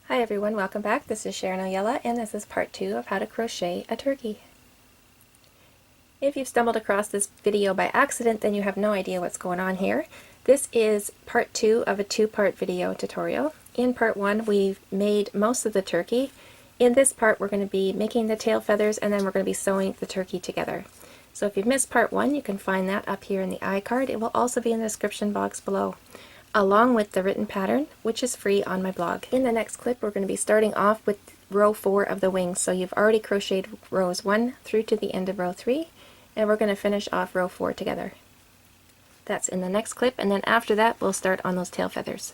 Hi everyone, welcome back. This is Sharon Ayala and this is part 2 of how to crochet a turkey. If you've stumbled across this video by accident, then you have no idea what's going on here. This is part 2 of a two-part video tutorial. In part 1 we've made most of the turkey. In this part we're going to be making the tail feathers and then we're going to be sewing the turkey together. So if you've missed part 1, you can find that up here in the iCard. It will also be in the description box below, along with the written pattern, which is free on my blog. In the next clip we're going to be starting off with row 4 of the wings. So you've already crocheted rows 1 through to the end of row 3, and we're going to finish off row 4 together. That's in the next clip, and then after that we'll start on those tail feathers.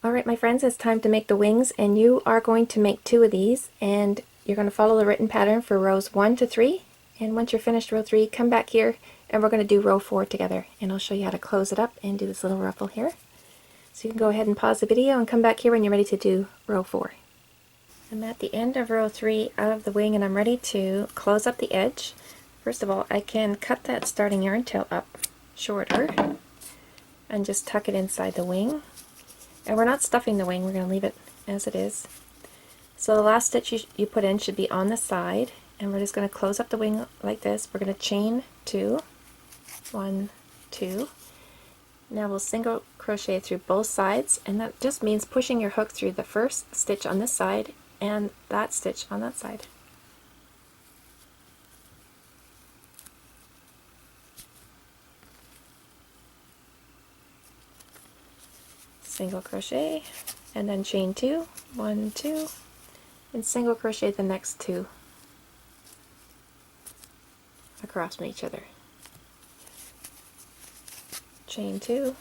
Alright my friends, it's time to make the wings, and you are going to make 2 of these, and you're going to follow the written pattern for rows 1 to 3, and once you're finished row 3, come back here and we're going to do row 4 together, and I'll show you how to close it up and do this little ruffle here. So you can go ahead and pause the video and come back here when you're ready to do row 4. I'm at the end of row 3 of the wing and I'm ready to close up the edge. First of all, I can cut that starting yarn tail up shorter and just tuck it inside the wing. And we're not stuffing the wing, we're going to leave it as it is. So the last stitch you put in should be on the side, and we're just going to close up the wing like this. We're going to chain 2. 1, 2. Now we'll single crochet through both sides, and that just means pushing your hook through the first stitch on this side and that stitch on that side. Single crochet and then chain 2, 1, 2, and single crochet the next 2 across from each other. Chain 2,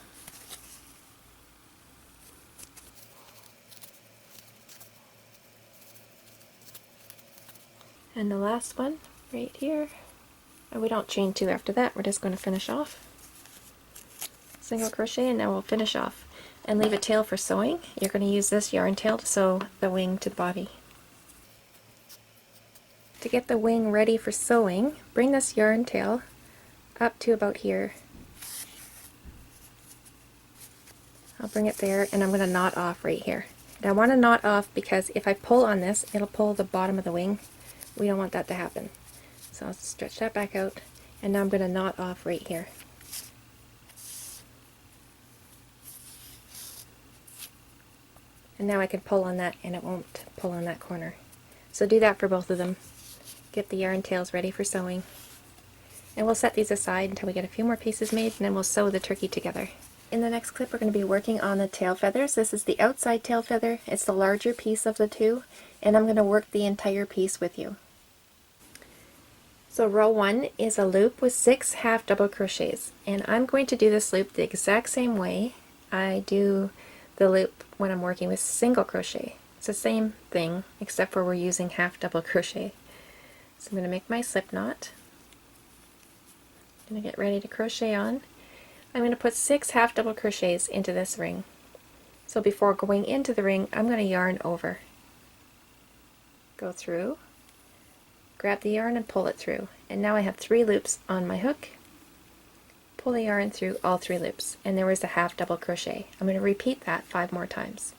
and the last one right here, and we don't chain 2 after that, we're just going to finish off. Single crochet, and now we'll finish off and leave a tail for sewing. You're going to use this yarn tail to sew the wing to the body. To get the wing ready for sewing, bring this yarn tail up to about here. I'll bring it there, and I'm going to knot off right here. And I want to knot off because if I pull on this, it'll pull the bottom of the wing. We don't want that to happen. So I'll stretch that back out, and now I'm going to knot off right here. And now I can pull on that and it won't pull on that corner. So do that for both of them. Get the yarn tails ready for sewing. And we'll set these aside until we get a few more pieces made, and then we'll sew the turkey together. In the next clip we're going to be working on the tail feathers. This is the outside tail feather. It's the larger piece of the two, and I'm going to work the entire piece with you. So row 1 is a loop with 6 half double crochets, and I'm going to do this loop the exact same way I do the loop when I'm working with single crochet. It's the same thing except for we're using half double crochet. So I'm going to make my slip knot. I'm going to get ready to crochet on. I'm going to put 6 half double crochets into this ring. So before going into the ring, I'm going to yarn over. Go through, grab the yarn and pull it through. And now I have 3 loops on my hook. Pull the yarn through all 3 loops, and there was a half double crochet. I'm going to repeat that 5 more times.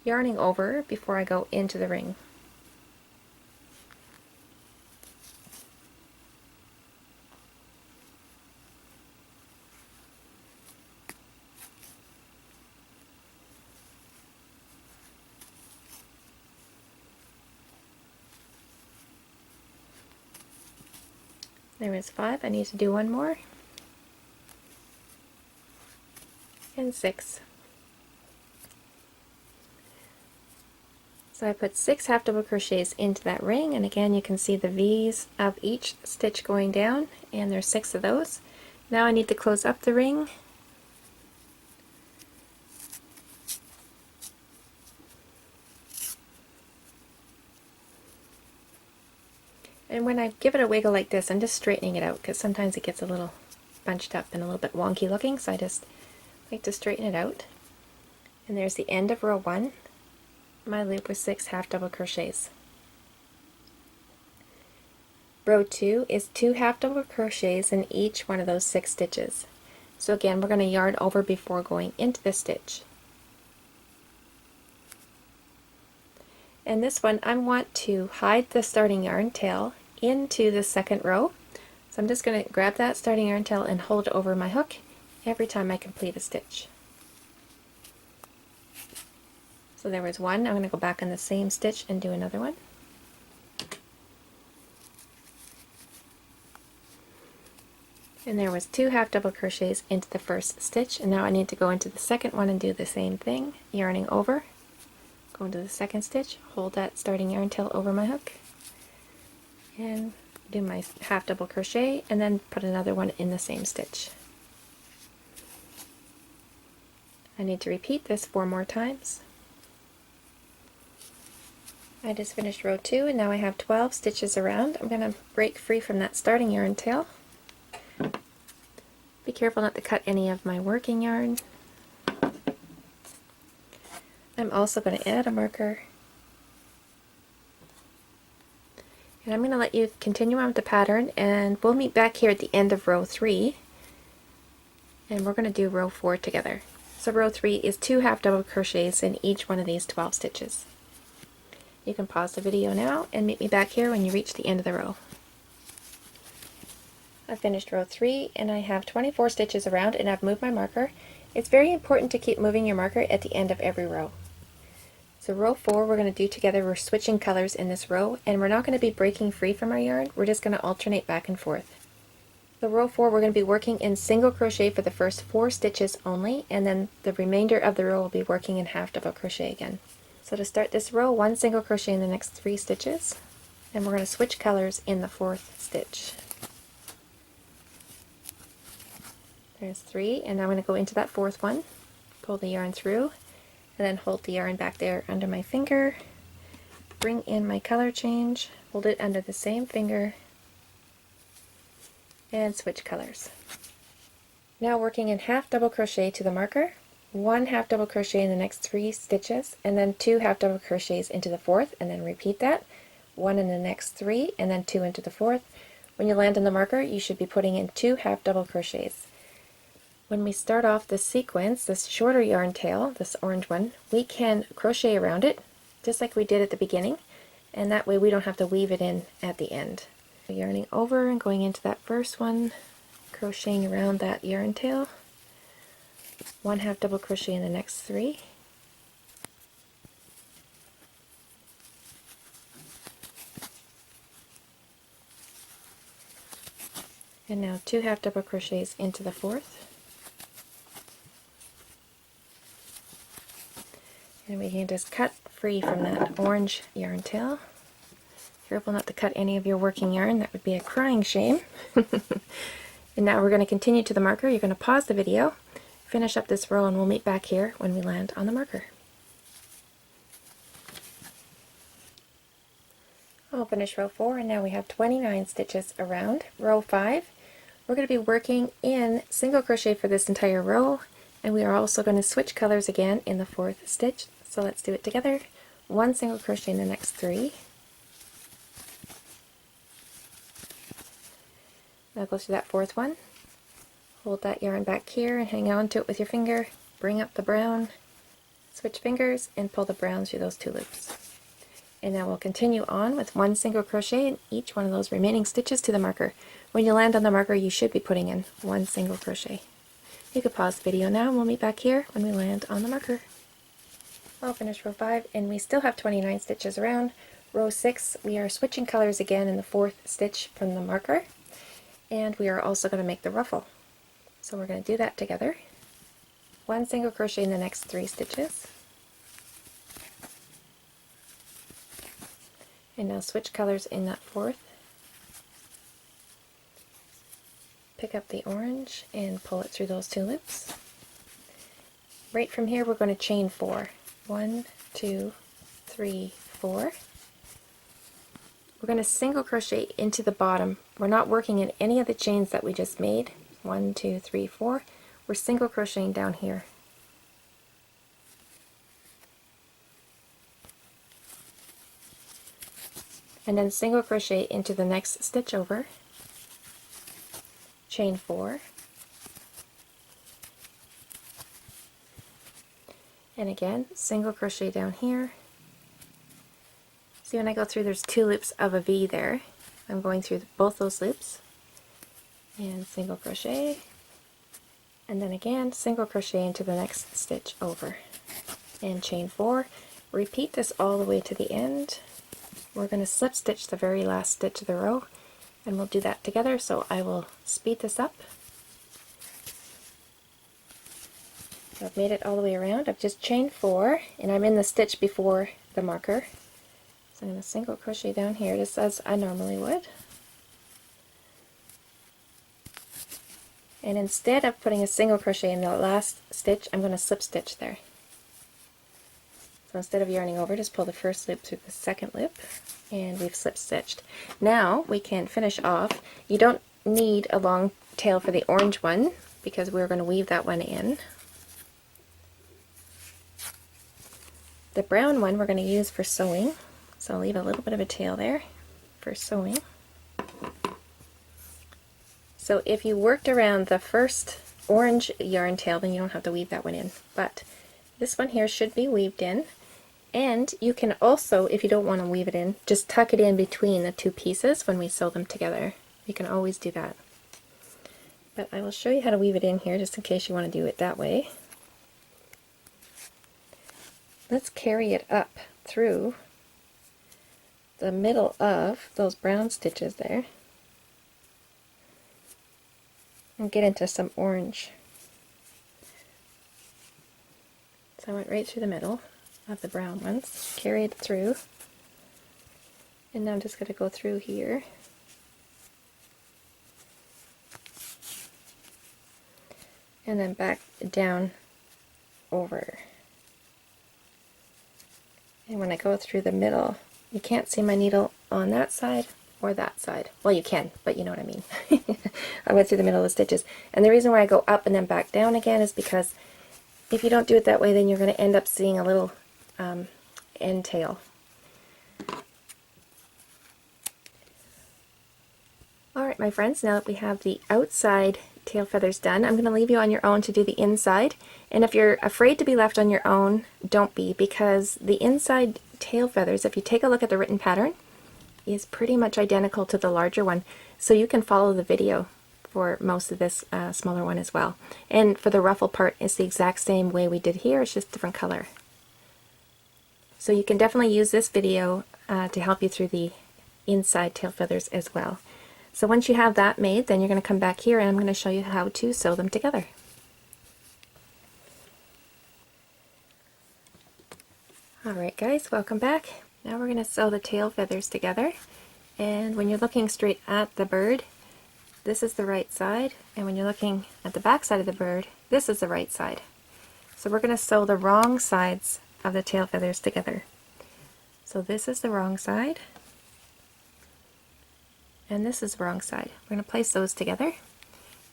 Yarning over before I go into the ring. There is 5. I need to do 1 more. And 6. So I put 6 half double crochets into that ring, and again you can see the V's of each stitch going down, and there's 6 of those. Now I need to close up the ring. And when I give it a wiggle like this, I'm just straightening it out because sometimes it gets a little bunched up and a little bit wonky looking, so I just like to straighten it out. And there's the end of row 1, my loop with 6 half double crochets. Row 2 is 2 half double crochets in each one of those 6 stitches. So again, we're going to yarn over before going into the stitch. And this one, I want to hide the starting yarn tail into the second row. So I'm just going to grab that starting yarn tail and hold it over my hook every time I complete a stitch. So there was one. I'm going to go back on the same stitch and do another one. And there was 2 half double crochets into the first stitch, and now I need to go into the second one and do the same thing, yarning over, go into the second stitch, hold that starting yarn tail over my hook, and do my half double crochet, and then put another one in the same stitch. I need to repeat this 4 more times. I just finished row 2 and now I have 12 stitches around. I'm going to break free from that starting yarn tail. Be careful not to cut any of my working yarn. I'm also going to add a marker. And I'm going to let you continue on with the pattern, and we'll meet back here at the end of row 3. And we're going to do row 4 together. So row 3 is 2 half double crochets in each one of these 12 stitches. You can pause the video now and meet me back here when you reach the end of the row. I finished row 3 and I have 24 stitches around, and I've moved my marker. It's very important to keep moving your marker at the end of every row. So row 4 we're going to do together. We're switching colors in this row, and we're not going to be breaking free from our yarn. We're just going to alternate back and forth. So row 4 we're going to be working in single crochet for the first 4 stitches only, and then the remainder of the row will be working in half double crochet again. So to start this row, 1 single crochet in the next 3 stitches, and we're going to switch colors in the 4th stitch. There's 3, and I'm going to go into that 4th one, pull the yarn through, and then hold the yarn back there under my finger, bring in my color change, hold it under the same finger, and switch colors. Now working in half double crochet to the marker, 1 half double crochet in the next 3 stitches, and then 2 half double crochets into the 4th, and then repeat that, 1 in the next 3, and then 2 into the 4th. When you land on the marker, you should be putting in 2 half double crochets. When we start off this sequence, this shorter yarn tail, this orange one, we can crochet around it, just like we did at the beginning, and that way we don't have to weave it in at the end. Yarning over and going into that first one, crocheting around that yarn tail, 1 half double crochet in the next 3, and now 2 half double crochets into the 4th. And we can just cut free from that orange yarn tail. Careful not to cut any of your working yarn, that would be a crying shame. And now we're going to continue to the marker. You're going to pause the video, finish up this row, and we'll meet back here when we land on the marker. I'll finish row 4, and now we have 29 stitches around. Row 5, we're going to be working in single crochet for this entire row, and we are also going to switch colors again in the 4th stitch. So let's do it together. 1 single crochet in the next 3. Now go through that 4th one. Hold that yarn back here and hang on to it with your finger. Bring up the brown, switch fingers, and pull the brown through those 2 loops. And now we'll continue on with 1 single crochet in each one of those remaining stitches to the marker. When you land on the marker, you should be putting in 1 single crochet. You can pause the video now and we'll meet back here when we land on the marker. I'll finish row 5 and we still have 29 stitches around. Row 6, we are switching colors again in the 4th stitch from the marker, and we are also going to make the ruffle. So we're going to do that together. 1 single crochet in the next 3 stitches. And now switch colors in that 4th. Pick up the orange and pull it through those 2 loops. Right from here we're going to chain 4. 1, 2, 3, 4. We're going to single crochet into the bottom. We're not working in any of the chains that we just made. 1, 2, 3, 4. We're single crocheting down here. And then single crochet into the next stitch over. Chain 4. And again, single crochet down here, See, when I go through, there's 2 loops of a V there. I'm going through both those loops and single crochet, and then again single crochet into the next stitch over and chain 4. Repeat this all the way to the end. We're going to slip stitch the very last stitch of the row, and we'll do that together, so I will speed this up. So I've made it all the way around. I've just chained 4, and I'm in the stitch before the marker. So I'm going to single crochet down here just as I normally would. And instead of putting a single crochet in the last stitch, I'm going to slip stitch there. So instead of yarning over, just pull the first loop through the second loop, and we've slip stitched. Now we can finish off. You don't need a long tail for the orange one because we're going to weave that one in. The brown one we're going to use for sewing, so I'll leave a little bit of a tail there for sewing. So if you worked around the first orange yarn tail, then you don't have to weave that one in. But this one here should be weaved in. And you can also, if you don't want to weave it in, just tuck it in between the 2 pieces when we sew them together. You can always do that. But I will show you how to weave it in here just in case you want to do it that way. Let's carry it up through the middle of those brown stitches there and get into some orange. So I went right through the middle of the brown ones, carry it through, and now I'm just going to go through here and then back down over. And when I go through the middle, you can't see my needle on that side or that side. Well, you can, but you know what I mean. I went through the middle of the stitches. And the reason why I go up and then back down again is because if you don't do it that way, then you're going to end up seeing a little end tail. Alright my friends, now that we have the outside tail feathers done, I'm going to leave you on your own to do the inside. And if you're afraid to be left on your own, don't be, because the inside tail feathers, if you take a look at the written pattern, is pretty much identical to the larger one. So you can follow the video for most of this smaller one as well. And for the ruffle part, it's the exact same way we did here, it's just different color. So you can definitely use this video to help you through the inside tail feathers as well. So once you have that made, then you're going to come back here and I'm going to show you how to sew them together. Alright guys, welcome back. Now we're going to sew the tail feathers together, and when you're looking straight at the bird, this is the right side, and when you're looking at the back side of the bird, this is the right side. So we're going to sew the wrong sides of the tail feathers together. So this is the wrong side, and this is the wrong side. We're going to place those together,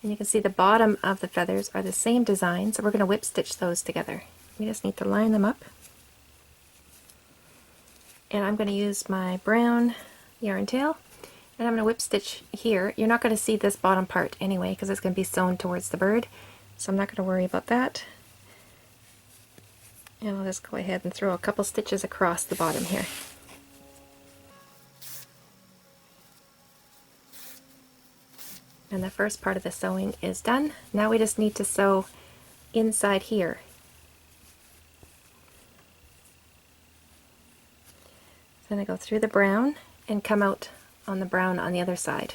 and you can see the bottom of the feathers are the same design, so we're going to whip stitch those together. We just need to line them up. And I'm going to use my brown yarn tail, and I'm going to whip stitch here. You're not going to see this bottom part anyway because it's going to be sewn towards the bird, so I'm not going to worry about that. And I'll just go ahead and throw a couple stitches across the bottom here. And the first part of the sewing is done. Now we just need to sew inside here. Then I go through the brown and come out on the brown on the other side.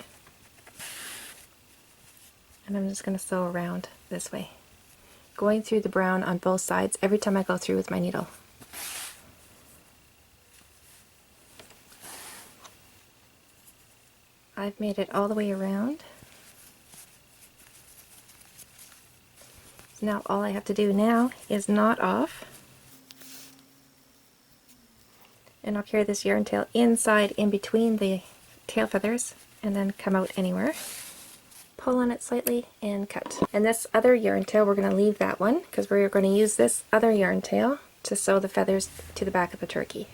And I'm just going to sew around this way, going through the brown on both sides every time I go through with my needle. I've made it all the way around. So now all I have to do now is knot off. And I'll carry this yarn tail inside in between the tail feathers and then come out anywhere. Pull on it slightly and cut. And this other yarn tail, we're going to leave that one because we're going to use this other yarn tail to sew the feathers to the back of the turkey.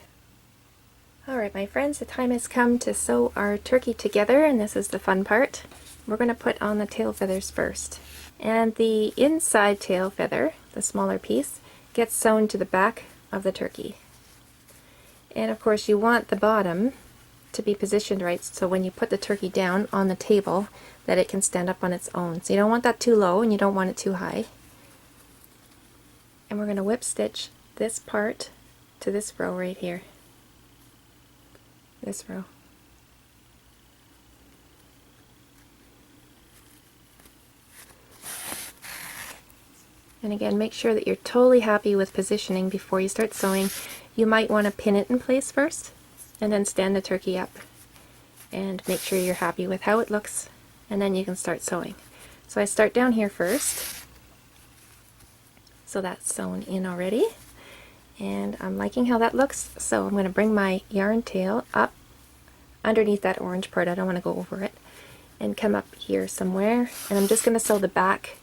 Alright my friends, the time has come to sew our turkey together, and this is the fun part. We're going to put on the tail feathers first. And the inside tail feather, the smaller piece, gets sewn to the back of the turkey. And of course you want the bottom to be positioned right, so when you put the turkey down on the table that it can stand up on its own. So you don't want that too low and you don't want it too high. And we're going to whip stitch this part to this row right here. This row. And again, make sure that you're totally happy with positioning before you start sewing. You might want to pin it in place first and then stand the turkey up and make sure you're happy with how it looks, and then you can start sewing. So I start down here first. So that's sewn in already. And I'm liking how that looks, so I'm going to bring my yarn tail up underneath that orange part. I don't want to go over it. And come up here somewhere. And I'm just going to sew the back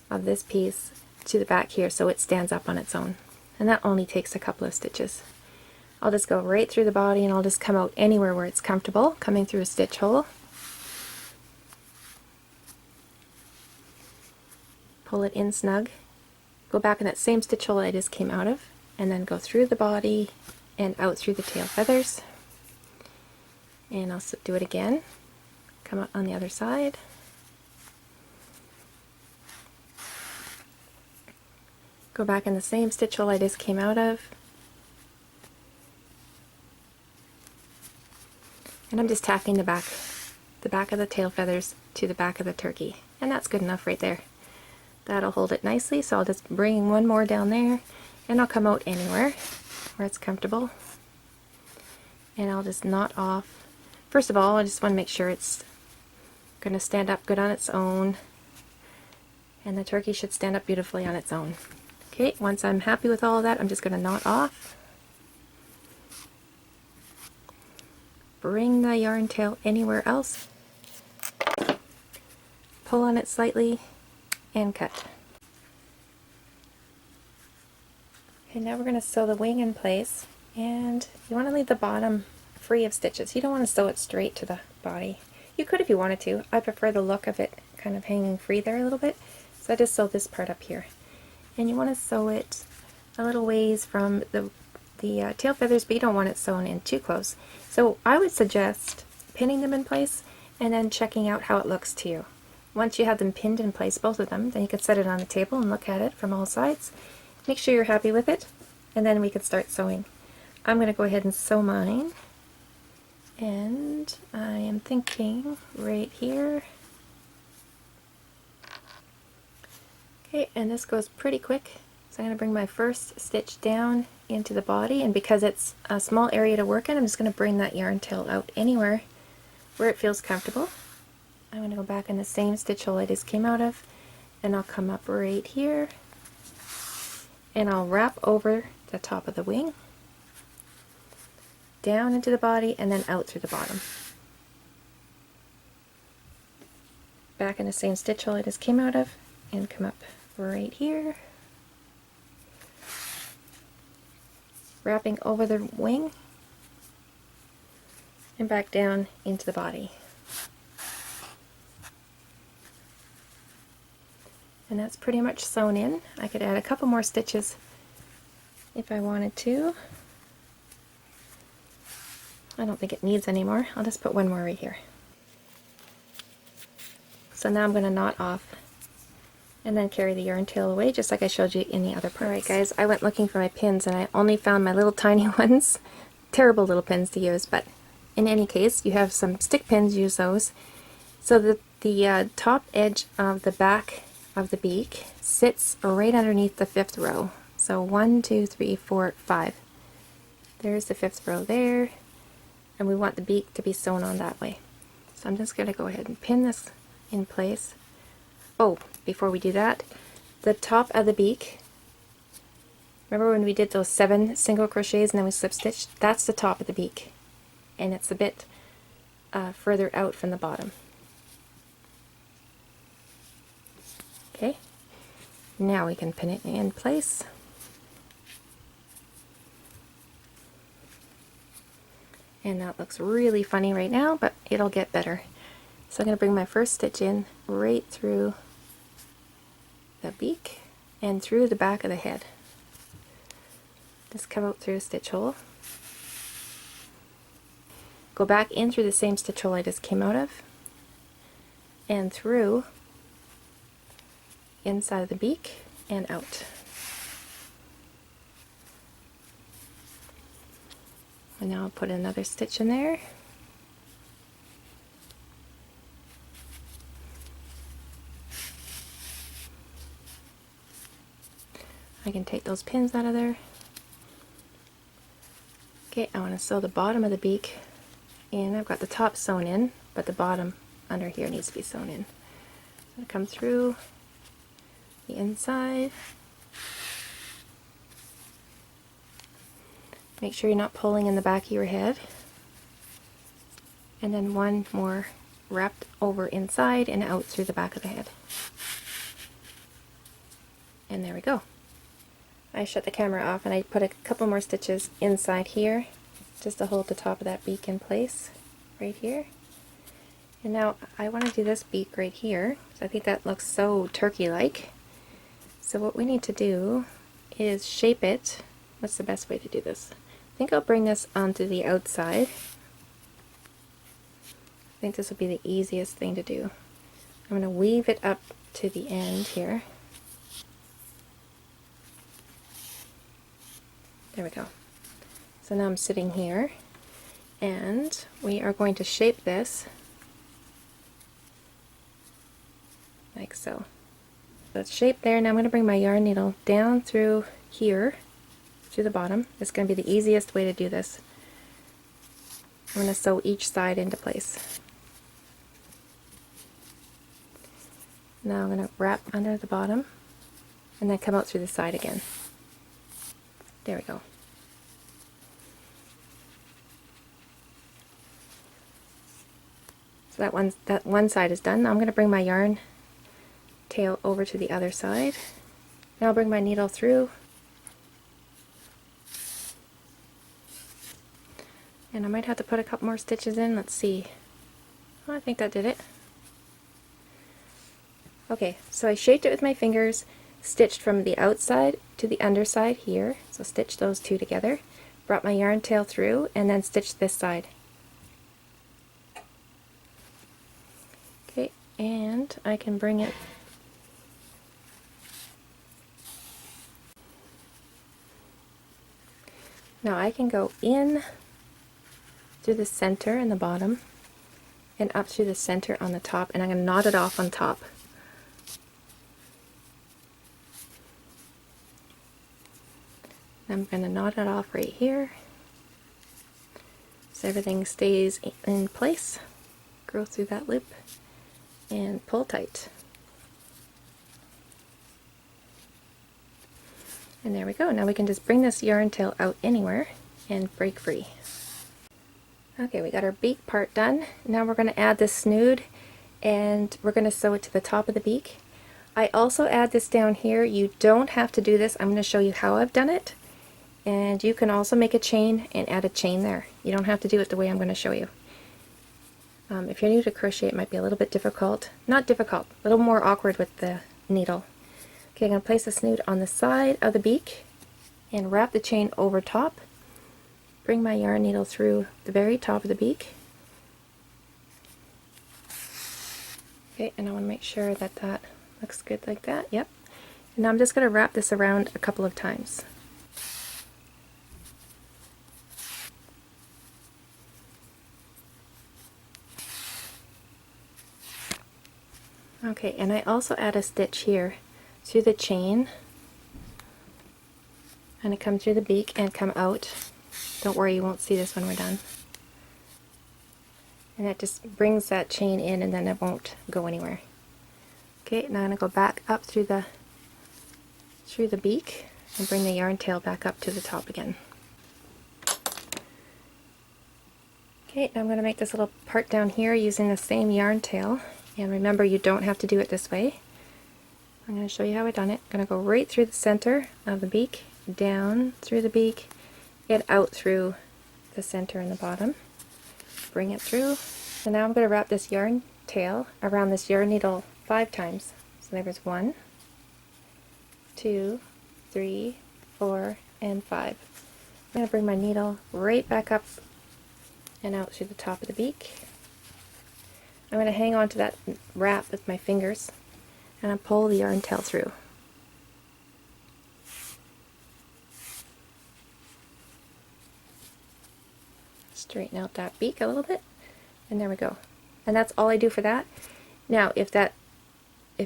of this piece to the back here so it stands up on its own. And that only takes a couple of stitches. I'll just go right through the body and I'll just come out anywhere where it's comfortable, coming through a stitch hole. Pull it in snug. Go back in that same stitch hole I just came out of, and then go through the body and out through the tail feathers. And I'll do it again. Come out on the other side. Go back in the same stitch hole I just came out of. And I'm just tacking the back of the tail feathers to the back of the turkey. And that's good enough right there. That'll hold it nicely, so I'll just bring one more down there, and I'll come out anywhere where it's comfortable. And I'll just knot off. First of all, I just want to make sure it's going to stand up good on its own, and the turkey should stand up beautifully on its own. Okay, once I'm happy with all of that, I'm just going to knot off. Bring the yarn tail anywhere else. Pull on it slightly and cut. Okay, now we're going to sew the wing in place, and you want to leave the bottom free of stitches. You don't want to sew it straight to the body. You could if you wanted to. I prefer the look of it kind of hanging free there a little bit, so I just sew this part up here. And you want to sew it a little ways from the tail feathers, but you don't want it sewn in too close. So I would suggest pinning them in place and then checking out how it looks to you. Once you have them pinned in place, both of them, then you can set it on the table and look at it from all sides. Make sure you're happy with it, and then we can start sewing. I'm going to go ahead and sew mine, and I am thinking right here. Okay, and this goes pretty quick, so I'm going to bring my first stitch down into the body, and because it's a small area to work in, I'm just going to bring that yarn tail out anywhere where it feels comfortable. I'm going to go back in the same stitch hole I just came out of, and I'll come up right here, and I'll wrap over the top of the wing, down into the body, and then out through the bottom. Back in the same stitch hole I just came out of, and come up right here, wrapping over the wing, and back down into the body. And that's pretty much sewn in. I could add a couple more stitches if I wanted to. I don't think it needs any more. I'll just put one more right here. So now I'm going to knot off and then carry the yarn tail away, just like I showed you in the other part. Alright guys, I went looking for my pins and I only found my little tiny ones. Terrible little pins to use, but in any case, you have some stick pins, use those. So the top edge of the back of the beak sits right underneath the 5th row. So 1, 2, 3, 4, 5. There's the 5th row there, and we want the beak to be sewn on that way. So I'm just going to go ahead and pin this in place. Oh, before we do that, the top of the beak, remember when we did those 7 single crochets and then we slip stitched? That's the top of the beak, and it's a bit further out from the bottom. Okay, now we can pin it in place. And that looks really funny right now, but it'll get better. So I'm going to bring my first stitch in right through the beak and through the back of the head. Just come out through a stitch hole. Go back in through the same stitch hole I just came out of, and through inside of the beak and out. And now I'll put another stitch in there. I can take those pins out of there. Okay, I want to sew the bottom of the beak in. I've got the top sewn in, but the bottom under here needs to be sewn in. So come through the inside. Make sure you're not pulling in the back of your head. And then one more wrapped over inside and out through the back of the head. And there we go. I shut the camera off and I put a couple more stitches inside here just to hold the top of that beak in place right here. And now I want to do this beak right here. So I think that looks so turkey-like. So what we need to do is shape it. What's the best way to do this? I think I'll bring this onto the outside. I think this will be the easiest thing to do. I'm going to weave it up to the end here. There we go. So now I'm sitting here, and we are going to shape this like so. So it's shaped there. Now I'm going to bring my yarn needle down through here to the bottom. It's going to be the easiest way to do this. I'm going to sew each side into place. Now I'm going to wrap under the bottom and then come out through the side again. There we go. So that one side is done. Now I'm going to bring my yarn tail over to the other side. Now I'll bring my needle through, and I might have to put a couple more stitches in. Let's see. Oh, I think that did it. Okay, so I shaped it with my fingers, stitched from the outside to the underside here, so stitch those two together, brought my yarn tail through, and then stitched this side. Okay, and I can bring it now. I can go in through the center and the bottom and up through the center on the top, and I'm going to knot it off on top. I'm going to knot it off right here so everything stays in place. Go through that loop and pull tight. And there we go. Now we can just bring this yarn tail out anywhere and break free. Okay, we got our beak part done. Now we're going to add this snood, and we're going to sew it to the top of the beak. I also add this down here. You don't have to do this. I'm going to show you how I've done it. And you can also make a chain and add a chain there. You don't have to do it the way I'm going to show you. If you're new to crochet, it might be a little bit difficult. Not difficult, a little more awkward with the needle. Okay, I'm going to place the snood on the side of the beak and wrap the chain over top. Bring my yarn needle through the very top of the beak. Okay, and I want to make sure that that looks good like that. Yep. And now I'm just going to wrap this around a couple of times. Okay, and I also add a stitch here through the chain, and it come through the beak and come out. Don't worry, you won't see this when we're done. And that just brings that chain in, and then it won't go anywhere. Okay, now I'm going to go back up through the beak and bring the yarn tail back up to the top again. Okay, now I'm going to make this little part down here using the same yarn tail. And remember, you don't have to do it this way. I'm going to show you how I've done it. I'm going to go right through the center of the beak, down through the beak, and out through the center and the bottom. Bring it through. So now I'm going to wrap this yarn tail around this yarn needle 5 times. So there was 1, 2, 3, 4, and 5. I'm going to bring my needle right back up and out through the top of the beak. I'm going to hang on to that wrap with my fingers and I pull the yarn tail through. Straighten out that beak a little bit, and there we go. And that's all I do for that. Now, if it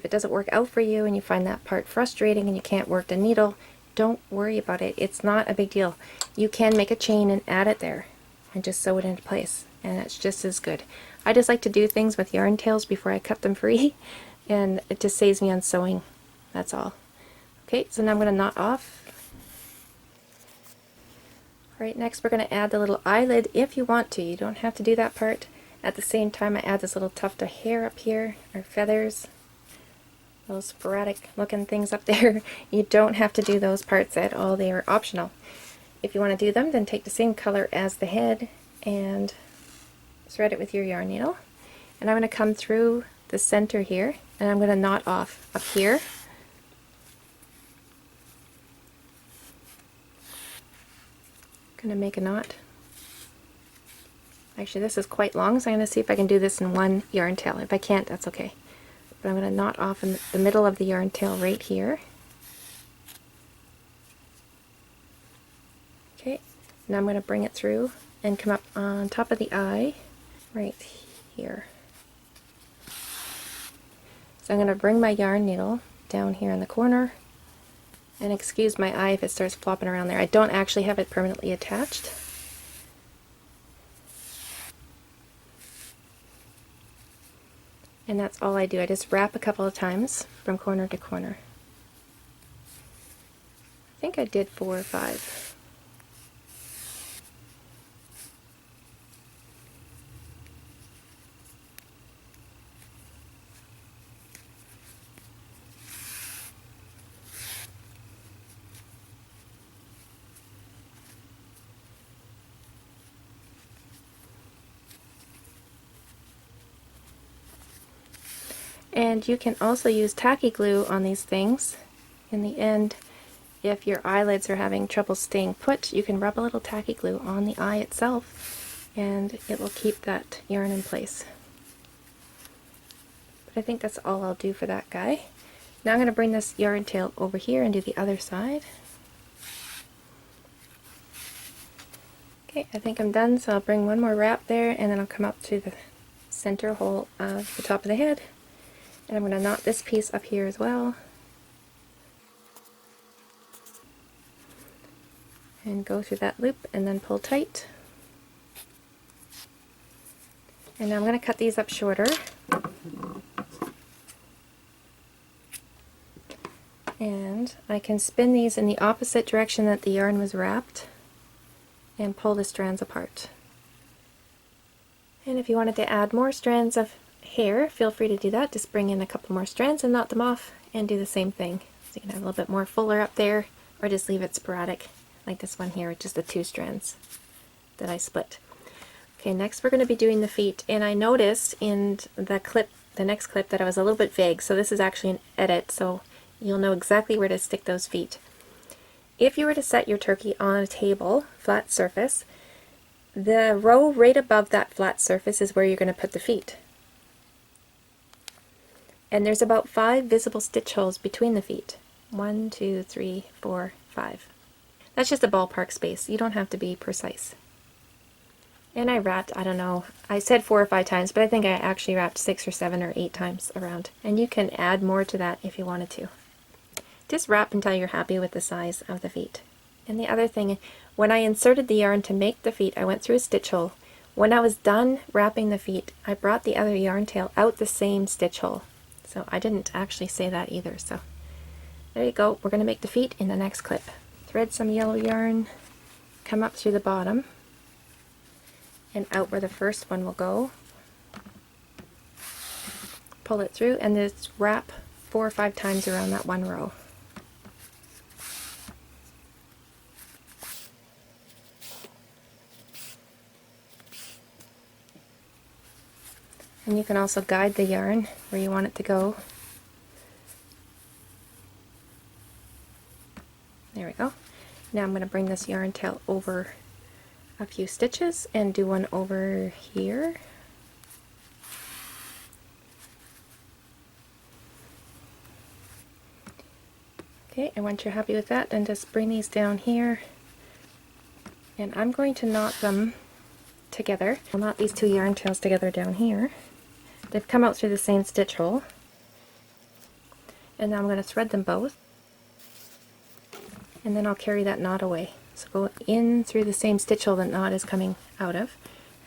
doesn't work out for you and you find that part frustrating and you can't work the needle, don't worry about it. It's not a big deal. You can make a chain and add it there and just sew it into place, and it's just as good. I just like to do things with yarn tails before I cut them free, and it just saves me on sewing. That's all. Okay, so now I'm going to knot off. Alright, next we're going to add the little eyelid if you want to. You don't have to do that part. At the same time, I add this little tuft of hair up here, or feathers. Those sporadic looking things up there. You don't have to do those parts at all. They are optional. If you want to do them, then take the same color as the head and thread it with your yarn needle. And I'm going to come through the center here, and I'm going to knot off up here. Going to make a knot. Actually, this is quite long, so I'm going to see if I can do this in one yarn tail. If I can't, that's okay. But I'm going to knot off in the middle of the yarn tail right here. Okay, now I'm going to bring it through and come up on top of the eye right here. So I'm going to bring my yarn needle down here in the corner, and excuse my eye if it starts flopping around there. I don't actually have it permanently attached. And that's all I do. I just wrap a couple of times from corner to corner. I think I did 4 or 5. And you can also use tacky glue on these things. In the end, if your eyelids are having trouble staying put, you can rub a little tacky glue on the eye itself and it will keep that yarn in place. But I think that's all I'll do for that guy. Now I'm going to bring this yarn tail over here and do the other side. Okay, I think I'm done, so I'll bring one more wrap there and then I'll come up to the center hole of the top of the head. And I'm going to knot this piece up here as well. And go through that loop and then pull tight. And now I'm going to cut these up shorter. And I can spin these in the opposite direction that the yarn was wrapped and pull the strands apart. And if you wanted to add more strands of hair, feel free to do that. Just bring in a couple more strands and knot them off and do the same thing. So you can have a little bit more fuller up there, or just leave it sporadic like this one here with just the 2 strands that I split. Okay, next we're going to be doing the feet, and I noticed in the next clip that I was a little bit vague, so this is actually an edit, so you'll know exactly where to stick those feet. If you were to set your turkey on a table, flat surface, the row right above that flat surface is where you're going to put the feet. And there's about 5 visible stitch holes between the feet. 1, 2, 3, 4, 5. That's just a ballpark space. You don't have to be precise. And I wrapped, I don't know, I said 4 or 5 times, but I think I actually wrapped 6 or 7 or 8 times around. And you can add more to that if you wanted to. Just wrap until you're happy with the size of the feet. And the other thing, when I inserted the yarn to make the feet, I went through a stitch hole. When I was done wrapping the feet, I brought the other yarn tail out the same stitch hole. So I didn't actually say that either. So there you go. We're going to make the feet in the next clip. Thread some yellow yarn, come up through the bottom, and out where the first one will go. Pull it through and just wrap 4 or 5 times around that one row. And you can also guide the yarn where you want it to go. There we go. Now I'm going to bring this yarn tail over a few stitches and do one over here. Okay, and once you're happy with that, then just bring these down here, and I'm going to knot them together. I'll knot these two yarn tails together down here. They've come out through the same stitch hole, and now I'm going to thread them both, and then I'll carry that knot away. So go in through the same stitch hole the knot is coming out of,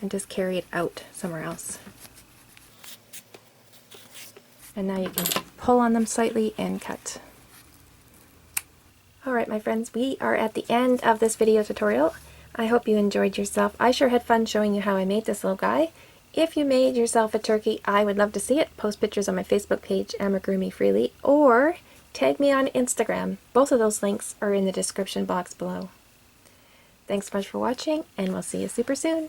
and just carry it out somewhere else. And now you can pull on them slightly and cut. Alright my friends, we are at the end of this video tutorial. I hope you enjoyed yourself. I sure had fun showing you how I made this little guy. If you made yourself a turkey, I would love to see it. Post pictures on my Facebook page, Amigurumi Freely, or tag me on Instagram. Both of those links are in the description box below. Thanks so much for watching, and we'll see you super soon.